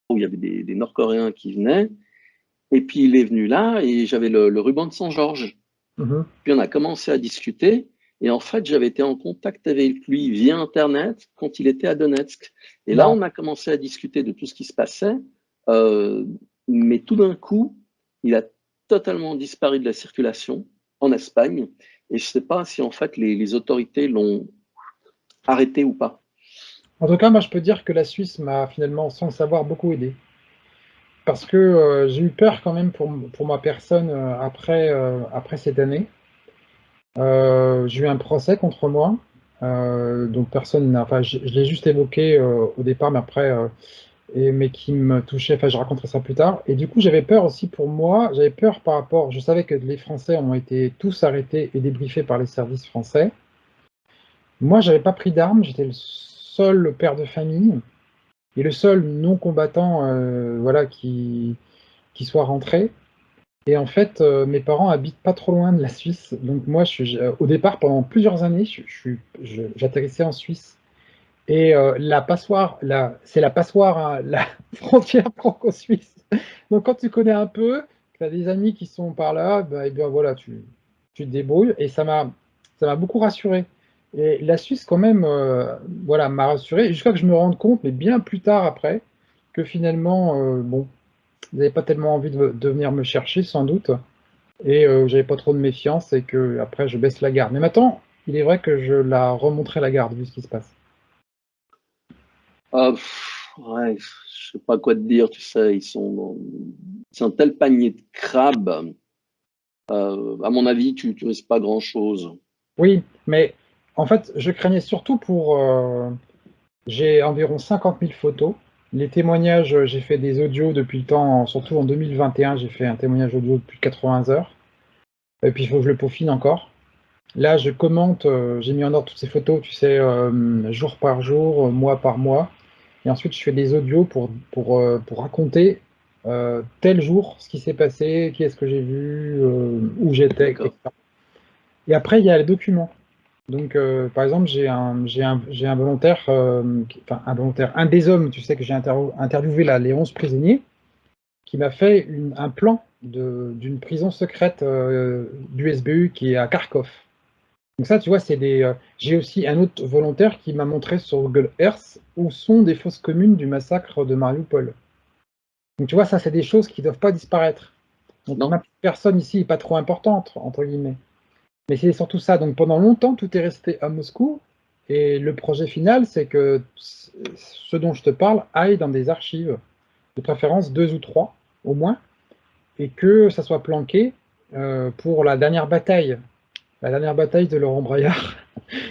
Où il y avait des Nord-Coréens qui venaient. Et puis il est venu là et j'avais le ruban de Saint-Georges. Mhm. Puis on a commencé à discuter. Et en fait, j'avais été en contact avec lui via Internet quand il était à Donetsk. Et là, Non. on a commencé à discuter de tout ce qui se passait. Euh, mais tout d'un coup, il a totalement disparu de la circulation en Espagne. Et je ne sais pas si en fait les autorités l'ont arrêté ou pas. En tout cas, moi, je peux dire que la Suisse m'a finalement, sans le savoir, beaucoup aidé. Parce que j'ai eu peur quand même pour ma personne après cette année. J'ai eu un procès contre moi. Donc personne n'a, enfin, je l'ai juste évoqué au départ, mais après, mais qui me touchait, enfin, je raconterai ça plus tard. Et du coup, j'avais peur aussi pour moi, j'avais peur par rapport, je savais que les Français ont été tous arrêtés et débriefés par les services français. Moi, j'avais pas pris d'armes, j'étais le seul père de famille et le seul non-combattant voilà, qui soit rentré. Et en fait, mes parents habitent pas trop loin de la Suisse. Donc moi, au départ, pendant plusieurs années, j'atterrissais en Suisse. Et la passoire, c'est la passoire, hein, la frontière franco-suisse. Donc quand tu connais un peu, tu as des amis qui sont par là, bah, et bien voilà, tu te débrouilles. Et ça m'a beaucoup rassuré. Et la Suisse, quand même, voilà, m'a rassuré, jusqu'à que je me rende compte, mais bien plus tard après, que finalement, bon, ils n'avaient pas tellement envie de venir me chercher, sans doute. Et j'avais pas trop de méfiance et que après je baisse la garde. Mais maintenant, il est vrai que je la remonterai la garde vu ce qui se passe. Ouais, je sais pas quoi te dire, tu sais, c'est un tel panier de crabes. À mon avis, tu risques pas grand-chose. Oui, mais en fait, je craignais surtout pour. J'ai environ 50 000 photos. Les témoignages, j'ai fait des audios depuis le temps, surtout en 2021, j'ai fait un témoignage audio depuis 80 heures. Et puis il faut que je le peaufine encore. Là, je commente, j'ai mis en ordre toutes ces photos, tu sais, jour par jour, mois par mois. Et ensuite, je fais des audios pour raconter tel jour ce qui s'est passé, qui est-ce que j'ai vu, où j'étais, D'accord. etc. Et après, il y a les documents. Donc, par exemple, j'ai un volontaire, enfin un volontaire, un des hommes, tu sais, que j'ai interviewé là, les 11 prisonniers, qui m'a fait un plan d'une prison secrète du SBU qui est à Kharkov. Donc ça, tu vois, j'ai aussi un autre volontaire qui m'a montré sur Google Earth où sont des fosses communes du massacre de Mariupol. Donc tu vois, ça, c'est des choses qui ne doivent pas disparaître. Donc ma Non, personne ici n'est pas trop importante, entre guillemets. Mais c'est surtout ça. Donc pendant longtemps, tout est resté à Moscou. Et le projet final, c'est que ce dont je te parle aille dans des archives, de préférence 2 ou 3 au moins, et que ça soit planqué pour la dernière bataille de Laurent Braillard,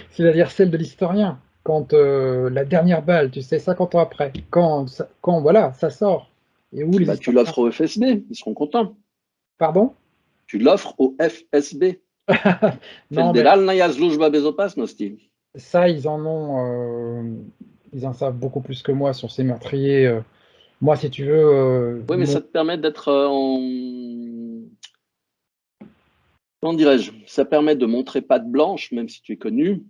c'est-à-dire celle de l'historien. Quand la dernière balle, tu sais, 50 ans après, quand voilà, ça sort, et où les bah tu historiens. l'offres au FSB, ils seront contents. Pardon? Tu l'offres au FSB. Non, mais Federalna Služba bezopasnosti. ça, ils en savent beaucoup plus que moi sur ces meurtriers. Moi, si tu veux, Oui, mais ça te permet d'être en... Comment dirais-je? Ça permet de montrer patte blanche, même si tu es connu,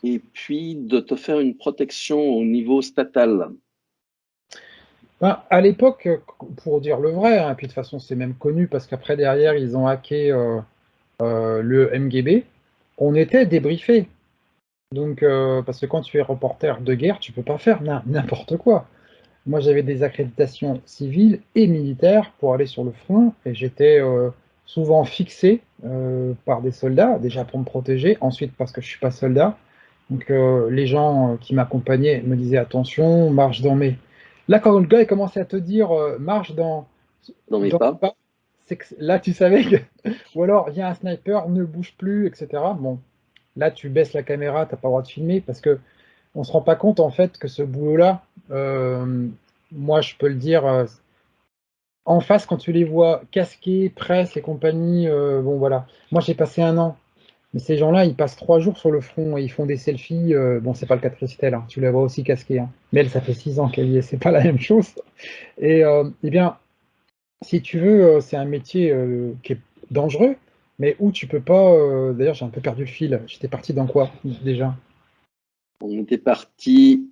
et puis de te faire une protection au niveau statal. ben, à l'époque, pour dire le vrai, hein, et puis de toute façon, c'est même connu parce qu'après, derrière, ils ont hacké le MGB, on était débriefé. Donc, parce que quand tu es reporter de guerre, tu peux pas faire n'importe quoi. Moi, j'avais des accréditations civiles et militaires pour aller sur le front, et j'étais souvent fixé par des soldats, déjà pour me protéger, ensuite parce que je suis pas soldat. Donc, les gens qui m'accompagnaient me disaient attention, marche dans mes. Là, quand le gars il commençait à te dire marche Dans mes dans mes pas. pas, c'est que là, tu savais que. Ou alors, il y a un sniper, ne bouge plus, etc. Bon, Là, tu baisses la caméra, tu n'as pas le droit de filmer parce que on ne se rend pas compte en fait que ce boulot-là, moi je peux le dire, en face quand tu les vois casqués, presse et compagnie, bon voilà. Moi j'ai passé 1 an, mais ces gens-là ils passent 3 jours sur le front et ils font des selfies. Bon, c'est pas le cas de Christelle, hein, tu la vois aussi casquée, hein. Mais elle, ça fait 6 ans qu'elle y est, c'est pas la même chose. Et eh bien, si tu veux, c'est un métier qui est dangereux, mais où tu peux pas. D'ailleurs, j'ai un peu perdu le fil. J'étais parti dans quoi déjà? On était parti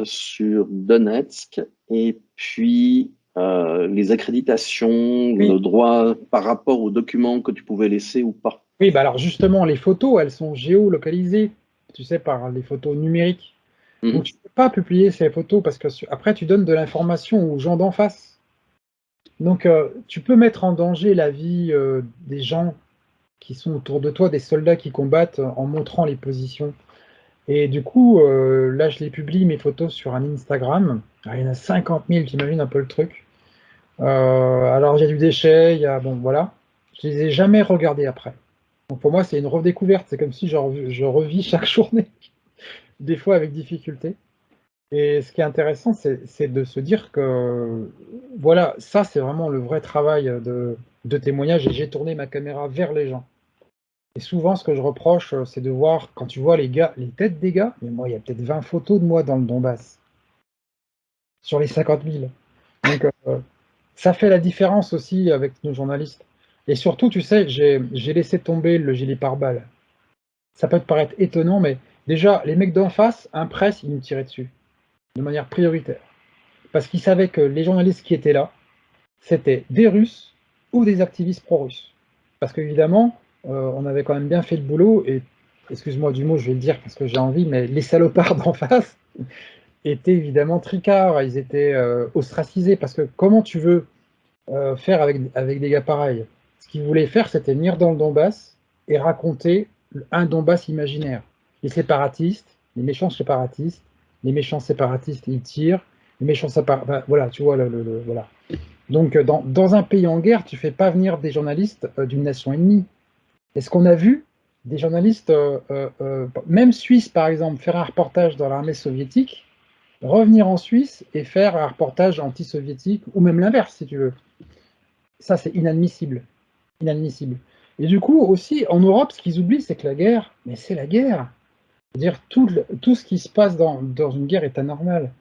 sur Donetsk et puis les accréditations, Oui, le droit par rapport aux documents que tu pouvais laisser ou pas. oui, bah alors justement, les photos, elles sont géolocalisées, tu sais, par les photos numériques. Donc Mhm. tu peux pas publier ces photos parce que après tu donnes de l'information aux gens d'en face. Donc tu peux mettre en danger la vie des gens qui sont autour de toi, des soldats qui combattent en montrant les positions. Et du coup, là, je les publie, mes photos, sur un Instagram. Ah, il y en a 50 000, t'imagines un peu le truc. Alors, il y a du déchet, il y a... Bon, voilà. Je les ai jamais regardés après. Donc, pour moi, c'est une redécouverte. C'est comme si je revis chaque journée, des fois avec difficulté. Et ce qui est intéressant, c'est de se dire que, voilà, ça, c'est vraiment le vrai travail de témoignage. Et j'ai tourné ma caméra vers les gens. Et souvent, ce que je reproche, c'est de voir, quand tu vois les gars, les têtes des gars, mais moi, il y a peut-être 20 photos de moi dans le Donbass, sur les 50 000. Donc, ça fait la différence aussi avec nos journalistes. Et surtout, tu sais, j'ai laissé tomber le gilet pare-balles. Ça peut te paraître étonnant, mais déjà, les mecs d'en face, un presse, ils nous tiraient dessus, de manière prioritaire. Parce qu'ils savaient que les journalistes qui étaient là, c'était des Russes ou des activistes pro-russes. Parce qu'évidemment, on avait quand même bien fait le boulot, et excuse-moi du mot, je vais le dire parce que j'ai envie, mais les salopards d'en face étaient évidemment tricards, ils étaient ostracisés, parce que comment tu veux faire avec des gars pareils? Ce qu'ils voulaient faire, c'était venir dans le Donbass et raconter un Donbass imaginaire. Les séparatistes, les méchants séparatistes, ils tirent, les méchants séparatistes, ben, voilà, tu vois, voilà. Donc, dans un pays en guerre, tu ne fais pas venir des journalistes d'une nation ennemie. Est-ce qu'on a vu des journalistes, même suisses par exemple, faire un reportage dans l'armée soviétique, revenir en Suisse et faire un reportage anti-soviétique, ou même l'inverse si tu veux? Ça, c'est inadmissible. Inadmissible. Et du coup, aussi, en Europe, ce qu'ils oublient, c'est que la guerre, mais c'est la guerre. C'est-à-dire, tout ce qui se passe dans une guerre est anormal.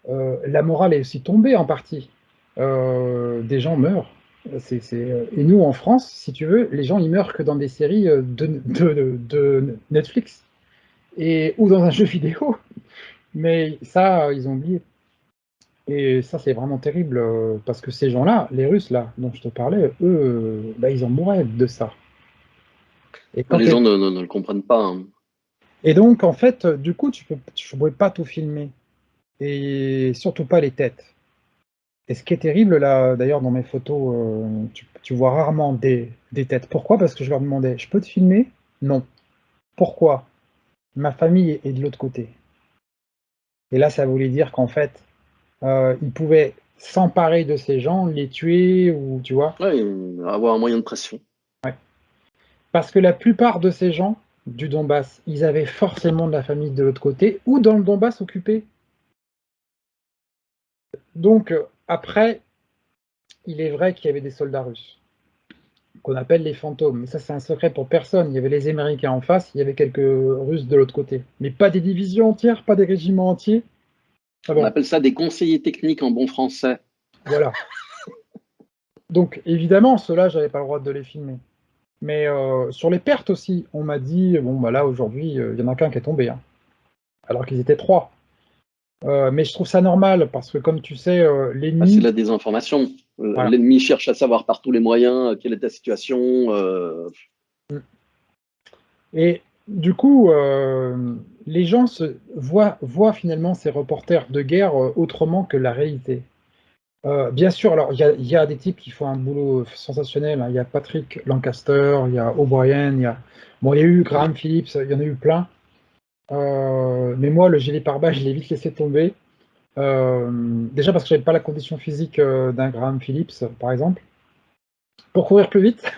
La morale est aussi tombée en partie. Des gens meurent. Et nous, en France, si tu veux, les gens, ils meurent que dans des séries de Netflix ou dans un jeu vidéo. Mais ça, ils ont oublié. Et ça, c'est vraiment terrible parce que ces gens-là, les Russes, là, dont je te parlais, eux, bah, ils en mouraient de ça. Et, quand Les t'es- gens ne le comprennent pas, hein. et donc, en fait, du coup, tu ne pouvais pas tout filmer. Et surtout pas les têtes. Et ce qui est terrible, là, d'ailleurs, dans mes photos, tu vois rarement des têtes. Pourquoi? Parce que je leur demandais, je peux te filmer? Non. Pourquoi? Ma famille est de l'autre côté. Et là, ça voulait dire qu'en fait, ils pouvaient s'emparer de ces gens, les tuer, ou tu vois. Ouais, avoir un moyen de pression. Ouais. Parce que la plupart de ces gens du Donbass, ils avaient forcément de la famille de l'autre côté, ou dans le Donbass occupé. Donc, après, il est vrai qu'il y avait des soldats russes, qu'on appelle les fantômes. Mais ça, c'est un secret pour personne. Il y avait les Américains en face, il y avait quelques Russes de l'autre côté. Mais pas des divisions entières, pas des régiments entiers. Ah On bon, appelle ça des conseillers techniques en bon français. voilà. Donc, évidemment, ceux-là, j'avais pas le droit de les filmer. Mais sur les pertes aussi, on m'a dit, bon, bah là, aujourd'hui, il y en a qu'un qui est tombé, hein, alors qu'ils étaient 3. Mais je trouve ça normal, parce que comme tu sais, Ah, c'est l'ennemi, la désinformation. voilà. L'ennemi cherche à savoir par tous les moyens quelle est ta situation. Et du coup, les gens voient finalement ces reporters de guerre autrement que la réalité. Bien sûr, alors il y a des types qui font un boulot sensationnel, hein. Il y a Patrick Lancaster, il y a O'Brien, bon, il y a eu Graham Phillips, il y en a eu plein. Mais moi, le gilet pare-balles, je l'ai vite laissé tomber. Déjà parce que j'avais pas la condition physique d'un Graham Phillips, par exemple, pour courir plus vite.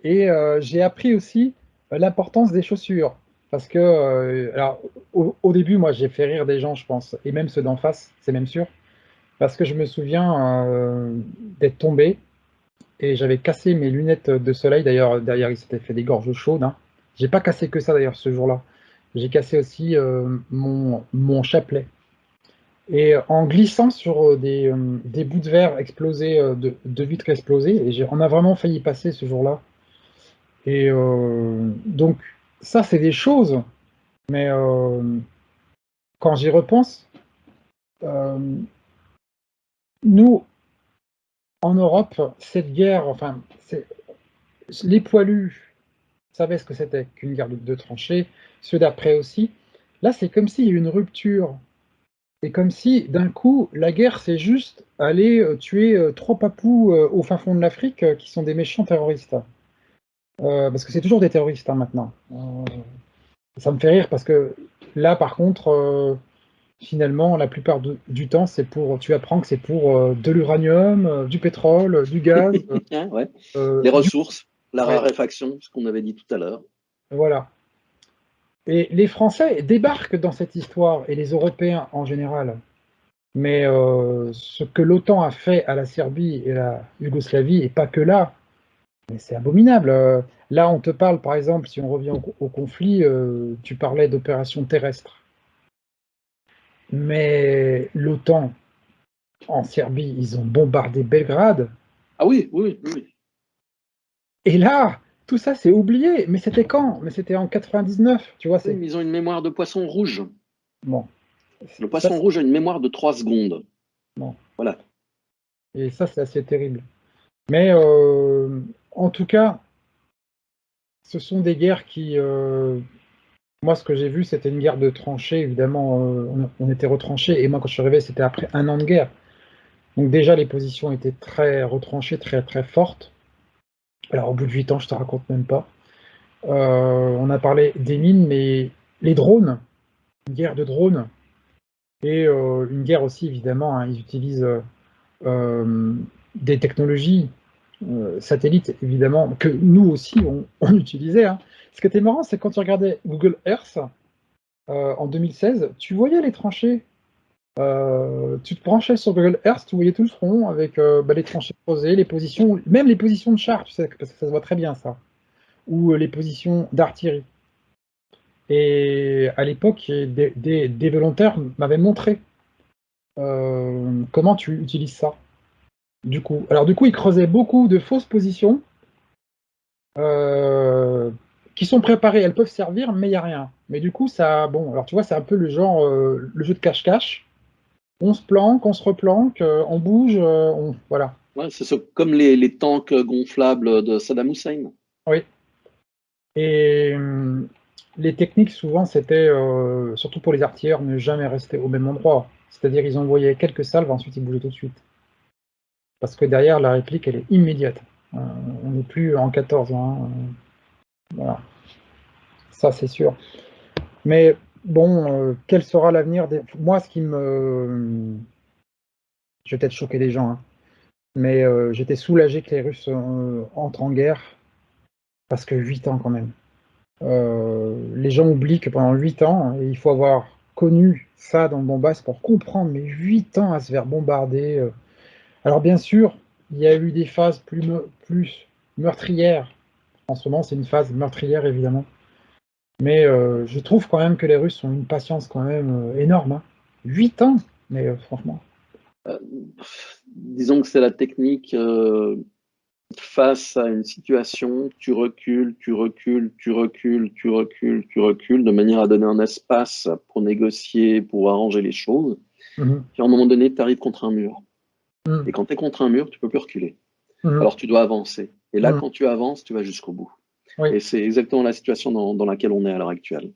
Et j'ai appris aussi L'importance des chaussures. Parce que, alors, au début, moi, j'ai fait rire des gens, je pense, et même ceux d'en face, c'est même sûr. Parce que je me souviens d'être tombé et j'avais cassé mes lunettes de soleil. D'ailleurs, derrière, il s'était fait des gorges chaudes, hein. J'ai pas cassé que ça, d'ailleurs, ce jour-là. J'ai cassé aussi mon chapelet. Et en glissant sur des bouts de verre explosés, de vitres explosées, et on a vraiment failli passer ce jour-là. Et donc, ça, c'est des choses, mais quand j'y repense, euh, nous, en Europe, cette guerre, enfin, les poilus savaient ce que c'était qu'une guerre de tranchées, ceux d'après aussi. Là, c'est comme s'il y a eu une rupture. Et comme si, d'un coup, la guerre, c'est juste aller tuer trois papous au fin fond de l'Afrique qui sont des méchants terroristes. Parce que c'est toujours des terroristes hein, maintenant. Ça me fait rire parce que là, par contre, finalement, la plupart du temps, tu apprends que c'est pour de l'uranium, du pétrole, du gaz, Hein, ouais. Les du... ressources, la Ouais, raréfaction, ce qu'on avait dit tout à l'heure. voilà. Et les Français débarquent dans cette histoire, et les Européens en général. Mais ce que l'OTAN a fait à la Serbie et la Yougoslavie, et pas que là, mais c'est abominable. Là, on te parle, par exemple, si on revient au conflit, tu parlais d'opérations terrestres. Mais l'OTAN, en Serbie, ils ont bombardé Belgrade. Ah oui, oui, oui, oui. Et là, tout ça, c'est oublié. Mais c'était quand? Mais c'était en 99, tu vois, Oui, c'est... mais ils ont une mémoire de poisson rouge. Bon, Le ça, poisson rouge a une mémoire de 3 secondes. bon. Voilà. Et ça, c'est assez terrible. Mais en tout cas, ce sont des guerres qui... moi, ce que j'ai vu, c'était une guerre de tranchées. Évidemment, on était retranchés. Et moi, quand je suis arrivé, c'était après un an de guerre. Donc déjà, les positions étaient très retranchées, très, très fortes. Alors, au bout de 8 ans, je te raconte même pas. On a parlé des mines, mais les drones, une guerre de drones, et une guerre aussi, évidemment, hein, ils utilisent euh, des technologies satellites, évidemment, que nous aussi, on utilisait. Hein. Ce qui était marrant, c'est quand tu regardais Google Earth en 2016, tu voyais les tranchées. Tu te branchais sur Google Earth, tu voyais tout le front avec les tranchées creusées, les positions, même les positions de char, tu sais, parce que ça se voit très bien ça, ou les positions d'artillerie. Et à l'époque, des volontaires m'avaient montré comment tu utilises ça. Du coup, alors du coup, ils creusaient beaucoup de fausses positions euh, qui sont préparées, elles peuvent servir, mais il n'y a rien. Mais du coup, ça, bon, alors tu vois, c'est un peu le genre, le jeu de cache-cache. On se planque, on se replanque, on bouge, voilà. Ouais, comme les tanks gonflables de Saddam Hussein. Oui. Et les techniques, souvent, c'était, surtout pour les artilleurs, ne jamais rester au même endroit. C'est-à-dire, ils envoyaient quelques salves, ensuite ils bougeaient tout de suite. Parce que derrière, la réplique, elle est immédiate. Euh, on n'est plus en 14 ans. Voilà, ça c'est sûr. Mais bon, quel sera l'avenir des... Moi, ce qui me... Je vais peut-être choquer les gens, hein, mais j'étais soulagé que les Russes entrent en guerre, parce que 8 ans quand même. Les gens oublient que pendant 8 ans, et il faut avoir connu ça dans le Donbass pour comprendre, mais 8 ans à se faire bombarder. Alors bien sûr, il y a eu des phases plus meurtrières. En ce moment, c'est une phase meurtrière, évidemment. Mais je trouve quand même que les Russes ont une patience quand même énorme. Hein. 8 ans, mais franchement. Euh, Disons que c'est la technique face à une situation, tu recules, tu recules, tu recules, tu recules, tu recules, de manière à donner un espace pour négocier, pour arranger les choses. Mhm, Puis à un moment donné, tu arrives contre un mur. mhm, Et quand tu es contre un mur, tu peux plus reculer. mhm, Alors tu dois avancer. Et là, mhm. quand tu avances, tu vas jusqu'au bout. Oui, Et c'est exactement la situation dans laquelle on est à l'heure actuelle.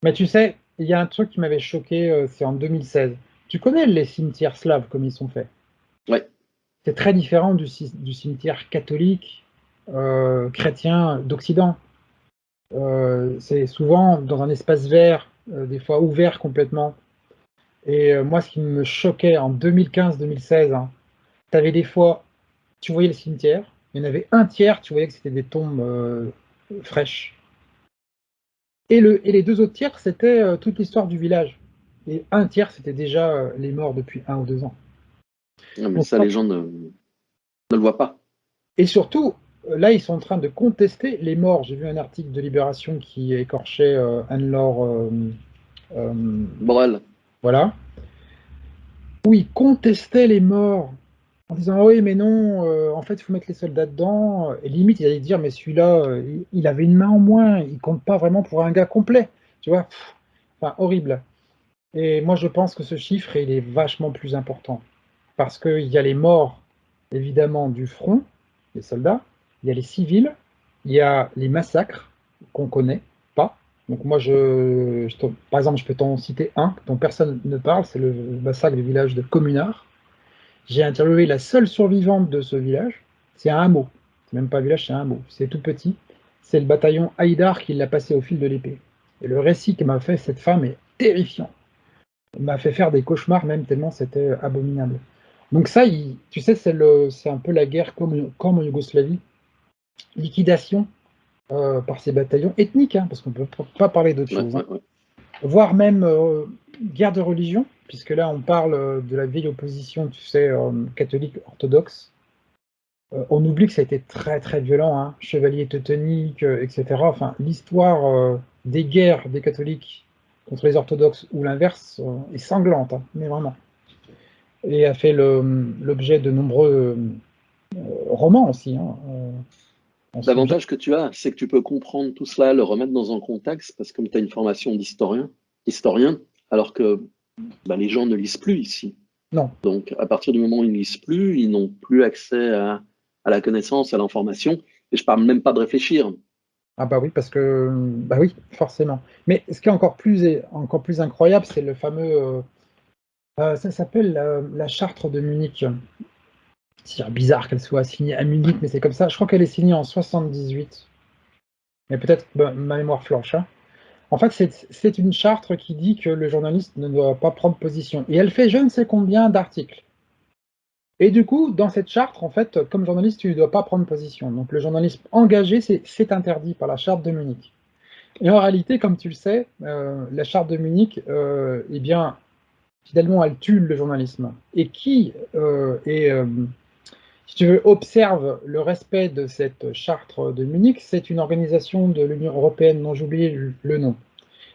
mais tu sais, il y a un truc qui m'avait choqué, c'est en 2016. Tu connais les cimetières slaves, comme ils sont faits? Ouais. C'est très différent du cimetière catholique, chrétien d'Occident. C'est souvent dans un espace vert, des fois ouvert complètement. Et moi, ce qui me choquait en 2015-2016, hein, tu avais des fois, tu voyais le cimetière, il y en avait un tiers, tu voyais que c'était des tombes fraîches. Et les 2 autres tiers, c'était toute l'histoire du village. Et un tiers, c'était déjà les morts depuis 1 ou 2 ans. Non, mais Donc, ça, les gens ne le voient pas. et surtout, là, ils sont en train de contester les morts. J'ai vu un article de Libération qui écorchait Anne-Laure, Borrell, voilà, où ils contestaient les morts en disant ah oui, mais non, en fait, il faut mettre les soldats dedans. Et limite, ils allaient dire mais celui-là, il avait une main en moins, il compte pas vraiment pour un gars complet, tu vois. Enfin, horrible. Et moi, je pense que ce chiffre, il est vachement plus important. Parce qu'il y a les morts, évidemment, du front, les soldats, il y a les civils, il y a les massacres qu'on connaît pas. Donc moi, par exemple, je peux t'en citer un dont personne ne parle, c'est le massacre du village de Communard. J'ai interviewé la seule survivante de ce village. C'est un hameau. C'est même pas un village, c'est un hameau. C'est tout petit. C'est le bataillon Haïdar qui l'a passé au fil de l'épée. Et le récit que m'a fait cette femme est terrifiant. Il m'a fait faire des cauchemars même tellement c'était abominable. Donc ça, tu sais, c'est un peu la guerre comme en Yougoslavie. Liquidation par ces bataillons ethniques, hein, parce qu'on ne peut pas parler d'autre ouais, chose, hein. ouais, ouais. Voire même guerre de religion, puisque là on parle de la vieille opposition, tu sais, catholique orthodoxe. On oublie que ça a été très très violent, hein, chevalier teutonique, etc. Enfin, l'histoire des guerres des catholiques contre les orthodoxes ou l'inverse est sanglante, hein, mais vraiment. Et a fait l'objet de nombreux romans aussi, hein, en sujet. L'avantage que tu as, c'est que tu peux comprendre tout cela, le remettre dans un contexte, parce que comme tu as une formation historien, alors que bah, les gens ne lisent plus ici. Non. Donc, à partir du moment où ils ne lisent plus, ils n'ont plus accès à la connaissance, à l'information. Et je parle même pas de réfléchir. Ah bah oui, parce que bah oui, forcément. Mais ce qui est encore plus incroyable, c'est le fameux ça s'appelle la charte de Munich. C'est bizarre qu'elle soit signée à Munich, mais c'est comme ça. Je crois qu'elle est signée en 78. Mais peut-être ma mémoire flanche, hein. En fait, c'est une charte qui dit que le journaliste ne doit pas prendre position. Et elle fait je ne sais combien d'articles. Et du coup, dans cette charte, en fait, comme journaliste, tu ne dois pas prendre position. Donc le journalisme engagé, c'est interdit par la charte de Munich. Et en réalité, comme tu le sais, la charte de Munich, eh bien, finalement, elle tue le journalisme. Et qui si tu veux, observe le respect de cette charte de Munich, c'est une organisation de l'Union européenne dont j'ai oublié le nom.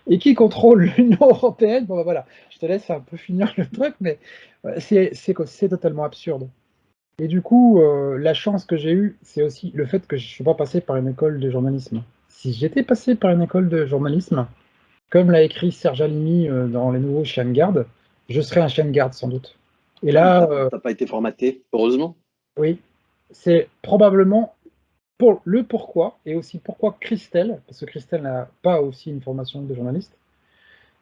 Et qui contrôle l'Union européenne? Bon, ben voilà, je te laisse un peu finir le truc, mais c'est totalement absurde. Et du coup, la chance que j'ai eue, c'est aussi le fait que je ne suis pas passé par une école de journalisme. Si j'étais passé par une école de journalisme, comme l'a écrit Serge Alimi dans Les Nouveaux Chiens de Garde, je serais un chien de garde sans doute. Et Ah, mais là, t'as pas été formaté, heureusement. oui, c'est probablement pour le pourquoi, et aussi pourquoi Christelle, parce que Christelle n'a pas aussi une formation de journaliste,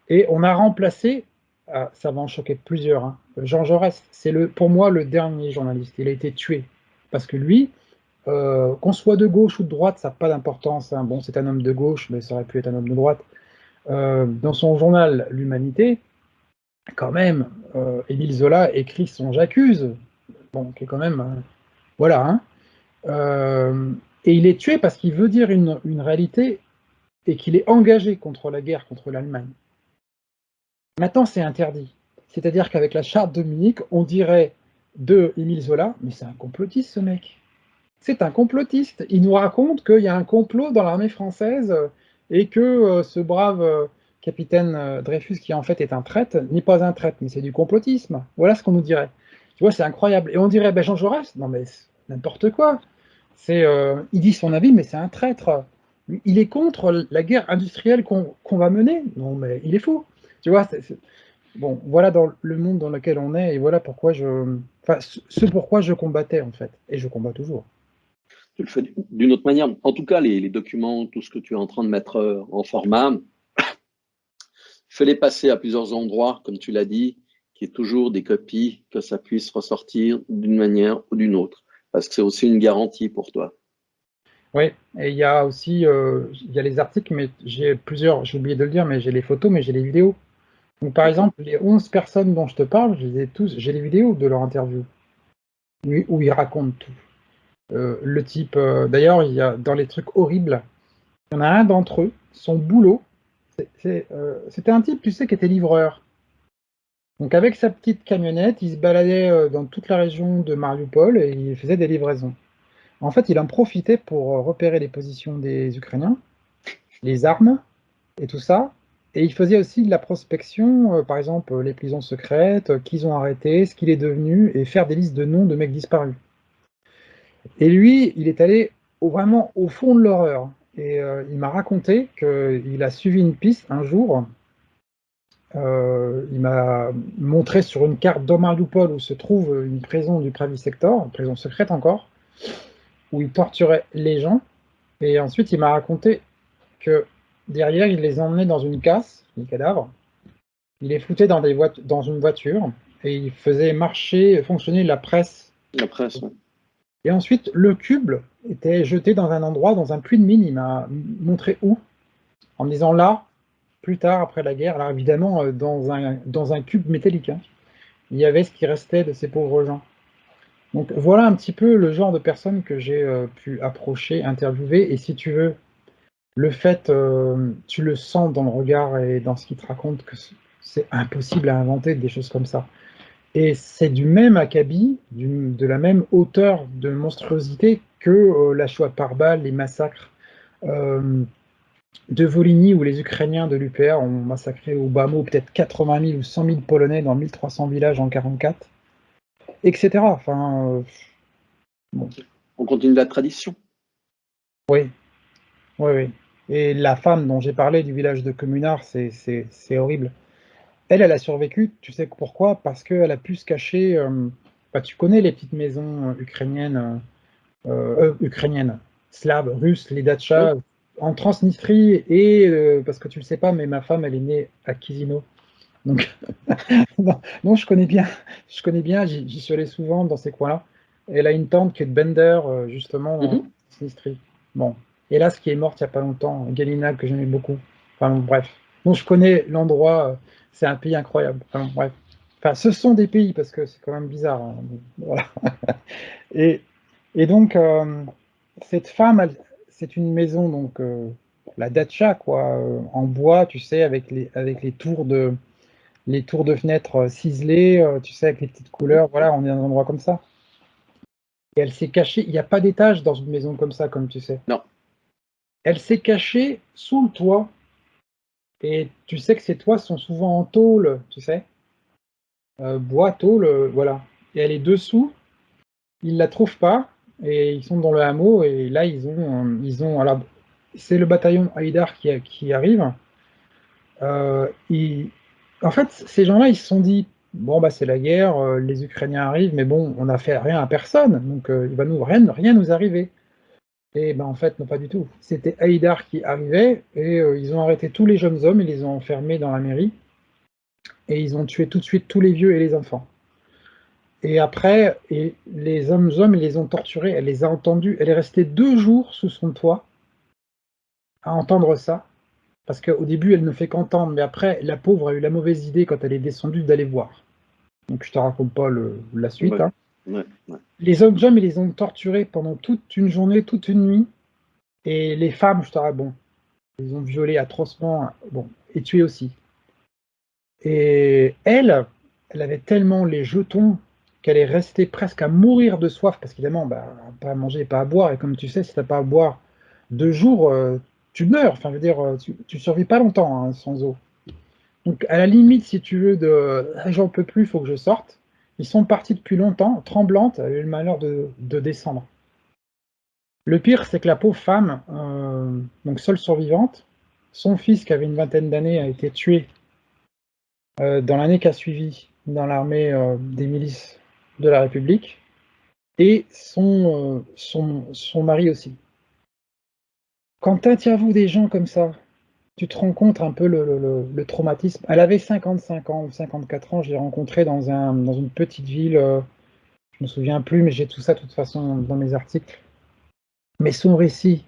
et on a remplacé, ça va en choquer plusieurs, hein, Jean Jaurès, c'est pour moi le dernier journaliste, il a été tué, parce que lui, qu'on soit de gauche ou de droite, ça n'a pas d'importance, hein. Bon, c'est un homme de gauche, mais ça aurait pu être un homme de droite. Dans son journal L'Humanité, quand même, Émile Zola écrit son J'accuse, bon, qui est quand même, voilà, hein. Euh, et il est tué parce qu'il veut dire une réalité et qu'il est engagé contre la guerre contre l'Allemagne. Maintenant, c'est interdit. C'est-à-dire qu'avec la charte de Munich, on dirait de Émile Zola, mais c'est un complotiste ce mec. C'est un complotiste. Il nous raconte qu'il y a un complot dans l'armée française et que ce brave capitaine Dreyfus, qui en fait est un traître, n'est pas un traître, mais c'est du complotisme. Voilà ce qu'on nous dirait. Tu vois, c'est incroyable. Et on dirait, ben Jean Jaurès, non mais n'importe quoi. Il dit son avis, mais c'est un traître. Il est contre la guerre industrielle qu'on va mener. Non, mais il est fou. Tu vois, bon, voilà dans le monde dans lequel on est, et voilà pourquoi enfin, ce pourquoi je combattais en fait, et je combats toujours. Tu le fais d'une autre manière. En tout cas, les documents, tout ce que tu es en train de mettre en format, fais-les passer à plusieurs endroits, comme tu l'as dit, qu'il y ait toujours des copies, que ça puisse ressortir d'une manière ou d'une autre. Parce que c'est aussi une garantie pour toi. Oui, et il y a aussi il y a les articles, mais j'ai plusieurs, j'ai oublié de le dire, mais j'ai les photos, mais j'ai les vidéos. Donc par D'accord? exemple, les 11 personnes dont je te parle, j'ai les vidéos de leur interview, où ils racontent tout. Le type, d'ailleurs, il y a dans les trucs horribles, il y en a un d'entre eux, son boulot, C'était un type, tu sais, qui était livreur. Donc avec sa petite camionnette, il se baladait dans toute la région de Mariupol et il faisait des livraisons. En fait, il en profitait pour repérer les positions des Ukrainiens, les armes et tout ça. Et il faisait aussi de la prospection, par exemple les prisons secrètes, qu'ils ont arrêté, ce qu'il est devenu, et faire des listes de noms de mecs disparus. Et lui, il est allé vraiment au fond de l'horreur. Et il m'a raconté qu'il a suivi une piste un jour. Il m'a montré sur une carte de Mariupol où se trouve une prison du Pravi Sector, une prison secrète encore, où il torturait les gens. Et ensuite, il m'a raconté que derrière, il les emmenait dans une casse, les cadavres, il les foutait dans une voiture et il faisait marcher, fonctionner la presse. La presse, ouais. Et ensuite, le cube était jeté dans un endroit, dans un puits de mine. Il m'a montré où, en me disant là, plus tard, après la guerre, alors évidemment, dans un cube métallique, hein, il y avait ce qui restait de ces pauvres gens. Donc voilà un petit peu le genre de personnes que j'ai pu approcher, interviewer, et si tu veux, le fait, tu le sens dans le regard et dans ce qu'il te raconte que c'est impossible à inventer des choses comme ça. Et c'est du même acabit, de la même hauteur de monstruosité que la Shoah par balle, les massacres euh, de Volhynie où les Ukrainiens de l'UPR ont massacré au bas mot peut-être 80 000 ou 100 000 Polonais dans 1300 villages en 1944, etc. Enfin, bon, On continue la tradition. oui, oui, oui. Et la femme dont j'ai parlé du village de Communard, c'est horrible. Elle a survécu, tu sais pourquoi? Parce qu'elle a pu se cacher. Bah, tu connais les petites maisons ukrainiennes, slaves, russes, les Oui. dachas, en Transnistrie, et parce que tu le sais pas, mais ma femme, elle est née à Chisinau. Donc, non, non, je connais bien, j'y suis allé souvent dans ces coins-là. Elle a une tante qui est de Bender, justement, en Mhm. Transnistrie. Bon, hélas, qui est morte il n'y a pas longtemps, Galina, que j'aimais beaucoup. Enfin, bon, bref. Donc, je connais l'endroit, c'est un pays incroyable. Enfin, bon, bref. Enfin, ce sont des pays, parce que c'est quand même bizarre, hein. Voilà. Et, et donc, cette femme, c'est une maison, donc, la dacha, quoi, en bois, tu sais, avec les tours de fenêtres ciselées, tu sais, avec les petites Mhm. couleurs, voilà, on est dans un endroit comme ça. Et elle s'est cachée, il n'y a pas d'étage dans une maison comme ça, comme tu sais. Non. Elle s'est cachée sous le toit, et tu sais que ces toits sont souvent en tôle, tu sais, bois, tôle, voilà. Et elle est dessous, ils la trouvent pas, et ils sont dans le hameau, et là, alors, c'est le bataillon Haïdar qui arrive. Ils, en fait, ces gens-là, ils se sont dit, bon, bah, c'est la guerre, les Ukrainiens arrivent, mais bon, on n'a fait rien à personne, donc il va rien nous arriver. Et ben, en fait, non, pas du tout. C'était Haïdar qui arrivait, et ils ont arrêté tous les jeunes hommes, ils les ont enfermés dans la mairie, et ils ont tué tout de suite tous les vieux et les enfants. Et après, les hommes, ils les ont torturés, elle les a entendus, elle est restée 2 jours sous son toit à entendre ça, parce qu'au début, elle ne fait qu'entendre, mais après, la pauvre a eu la mauvaise idée quand elle est descendue d'aller voir. Donc je te raconte pas la suite, Ouais. hein. Ouais. Ouais. Les hommes, ils les ont torturés pendant toute une journée, toute une nuit. Et les femmes, je te raconte, bon, ils ont violé atrocement, bon, et tué aussi. Et elle avait tellement les jetons qu'elle est restée presque à mourir de soif, parce qu'évidemment, bah, pas à manger, pas à boire. Et comme tu sais, si t'as pas à boire 2 jours, tu meurs. Enfin, je veux dire, tu survis pas longtemps, hein, sans eau. Donc, à la limite, si tu veux, de ah, j'en peux plus, il faut que je sorte. Ils sont partis depuis longtemps, tremblantes, elle a eu le malheur de descendre. Le pire, c'est que la pauvre femme, donc seule survivante, son fils, qui avait une vingtaine d'années, a été tué dans l'année qui a suivi dans l'armée des milices de la République, et son mari aussi. Quand tu interviews des gens comme ça, tu te rends compte un peu le traumatisme. Elle avait 55 ans ou 54 ans, je l'ai rencontrée dans une petite ville, je me souviens plus, mais j'ai tout ça de toute façon dans mes articles. Mais son récit,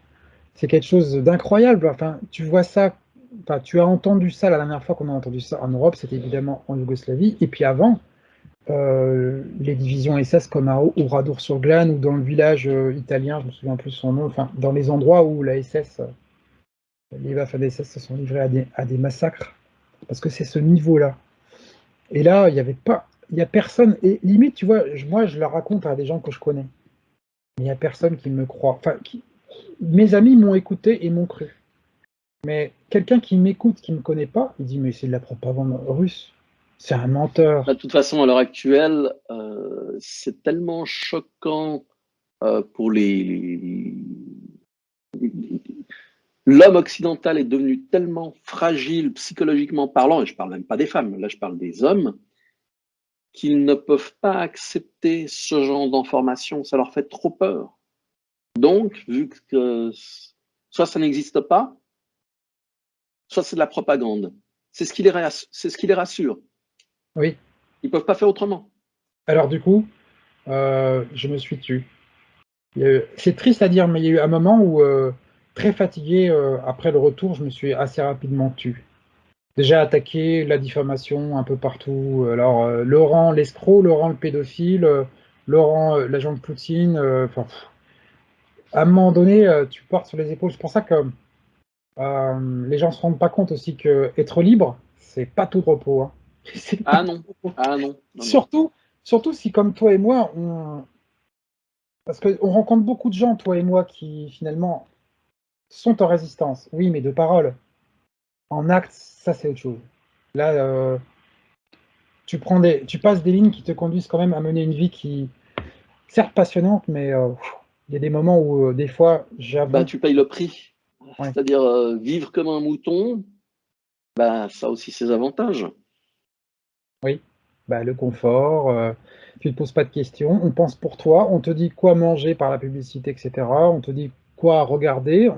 c'est quelque chose d'incroyable. Enfin, tu vois ça, enfin, tu as entendu ça la dernière fois qu'on a entendu ça en Europe, c'était évidemment en Yougoslavie, et puis avant, les divisions SS comme à Oradour-sur-Glane ou dans le village italien, je me souviens plus son nom, enfin, dans les endroits où la SS Les Waffen-SS se sont livrés à des massacres, parce que c'est ce niveau-là. Et là, il y a personne, et limite, tu vois, moi, je le raconte à des gens que je connais, mais il n'y a personne qui me croit. Enfin, mes amis m'ont écouté et m'ont cru. Mais quelqu'un qui m'écoute, qui me connaît pas, il dit: «Mais c'est de la propagande russe, c'est un Bah, menteur». de toute façon, à l'heure actuelle, c'est tellement choquant pour l'homme occidental est devenu tellement fragile psychologiquement parlant, et je parle même pas des femmes, là je parle des hommes, qu'ils ne peuvent pas accepter ce genre d'informations, ça leur fait trop peur. Donc, vu que soit ça n'existe pas, soit c'est de la propagande. C'est ce qui les rassure. Oui. Ils peuvent pas faire autrement. Alors du coup, je me suis tu. C'est triste à dire, mais il y a eu un moment où, très fatigué, après le retour, je me suis assez rapidement tu. Déjà attaqué, la diffamation un peu partout, alors, Laurent l'escroc, Laurent le pédophile, Laurent, l'agent de Poutine, enfin, à un moment donné, tu portes sur les épaules. C'est pour ça que, les gens se rendent pas compte aussi qu'être libre, c'est pas tout repos, hein. C'est pas Ah tout non, repos. ah non, non, non. Surtout surtout si comme toi et moi, on parce qu'on rencontre beaucoup de gens, toi et moi, qui finalement sont en résistance. Oui, mais de parole. En acte, ça c'est autre chose. Là, tu passes des lignes qui te conduisent quand même à mener une vie qui, certes passionnante, mais il y a des moments où, des fois, Bah, j'avoue, tu payes le prix. ouais, C'est-à-dire vivre comme un mouton, bah, ça a aussi ses avantages. oui, bah, le confort, tu te poses pas de questions, on pense pour toi, on te dit quoi manger par la publicité, et cetera, on te dit quoi regarder,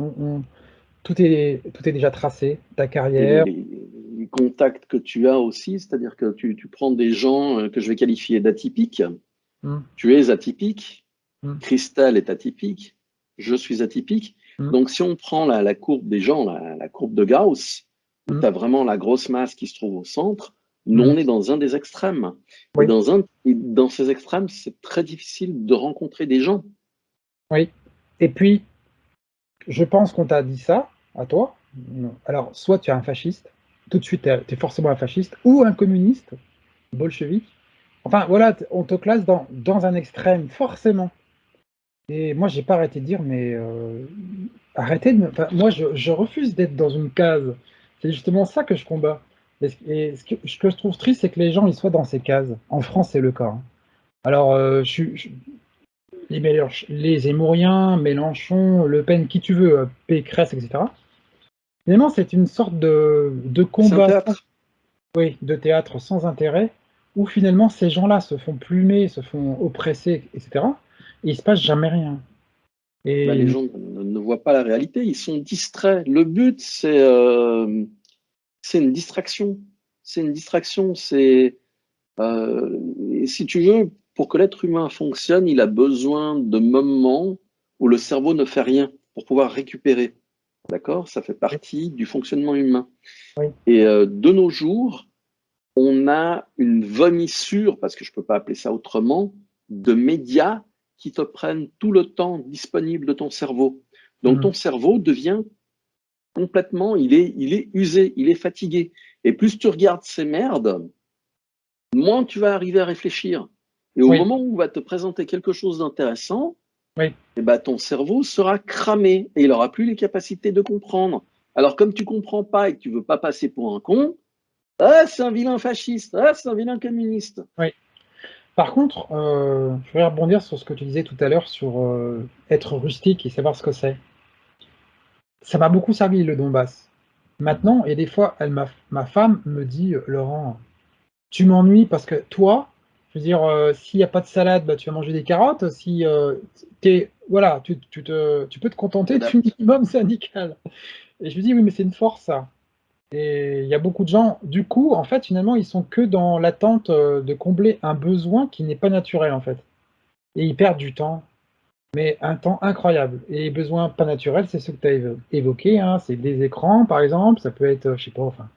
tout est déjà tracé, ta Et carrière. les contacts que tu as aussi, c'est-à-dire que tu prends des gens que je vais qualifier d'atypiques. Mmh, Tu es atypique, mmh, Christelle est atypique, je suis atypique. mmh, Donc, si on prend la courbe des gens, la courbe de Gauss, où mmh, tu as vraiment la grosse masse qui se trouve au centre, nous, mmh, on est dans un des extrêmes. oui, Et dans ces extrêmes, c'est très difficile de rencontrer des gens. oui, et puis, je pense qu'on t'a dit ça, à toi. Alors, soit tu es un fasciste, tout de suite tu es forcément un fasciste, ou un communiste, bolchevique. Enfin voilà, on te classe dans un extrême, forcément. Et moi, j'ai pas arrêté de dire, mais arrêtez de me. Enfin, moi, je refuse d'être dans une case. C'est justement ça que je combats. Et ce que je trouve triste, c'est que les gens ils soient dans ces cases. En France, c'est le cas, hein. Alors, les Zemmouriens, Mélenchon, Le Pen, qui tu veux, Pécresse, etc. Finalement, c'est une sorte de C'est un combat, théâtre. oui, de théâtre sans intérêt, où finalement ces gens-là se font plumer, se font oppresser, etc. Et il se passe jamais rien. Bah, les Et gens ne voient pas la réalité, ils sont distraits. Le but, c'est une distraction. C'est une distraction. Et si tu veux, pour que l'être humain fonctionne, il a besoin de moments où le cerveau ne fait rien pour pouvoir récupérer. D'accord? Ça fait oui, partie du fonctionnement humain. oui, Et de nos jours, on a une vomissure, parce que je ne peux pas appeler ça autrement, de médias qui te prennent tout le temps disponible de ton cerveau. Donc mmh, ton cerveau devient complètement, il est usé, il est fatigué. Et plus tu regardes ces merdes, moins tu vas arriver à réfléchir. Et au oui, moment où on va te présenter quelque chose d'intéressant, oui, eh ben, ton cerveau sera cramé et il n'aura plus les capacités de comprendre. Alors, comme tu ne comprends pas et que tu ne veux pas passer pour un con, ah, c'est un vilain fasciste, ah, c'est un vilain communiste. oui. Par contre, je voudrais rebondir sur ce que tu disais tout à l'heure sur, être rustique et savoir ce que c'est. Ça m'a beaucoup servi le Donbass. Maintenant, et des fois, ma femme me dit: «Laurent, tu m'ennuies parce que toi, je veux dire, s'il y a pas de salade, bah, tu vas manger des carottes. Si, voilà, tu peux te Tu contenter du t'adaptes. minimum syndical». Et je lui dis: «Oui, mais c'est une force ça». Et il y a beaucoup de gens, du coup, en fait, finalement, ils sont que dans l'attente, de combler un besoin qui n'est pas naturel, en fait. Et ils perdent du temps, mais un temps incroyable. Et les besoins pas naturels, c'est ceux que tu as évoqués, hein, c'est des écrans, par exemple, ça peut être, je sais pas, enfin,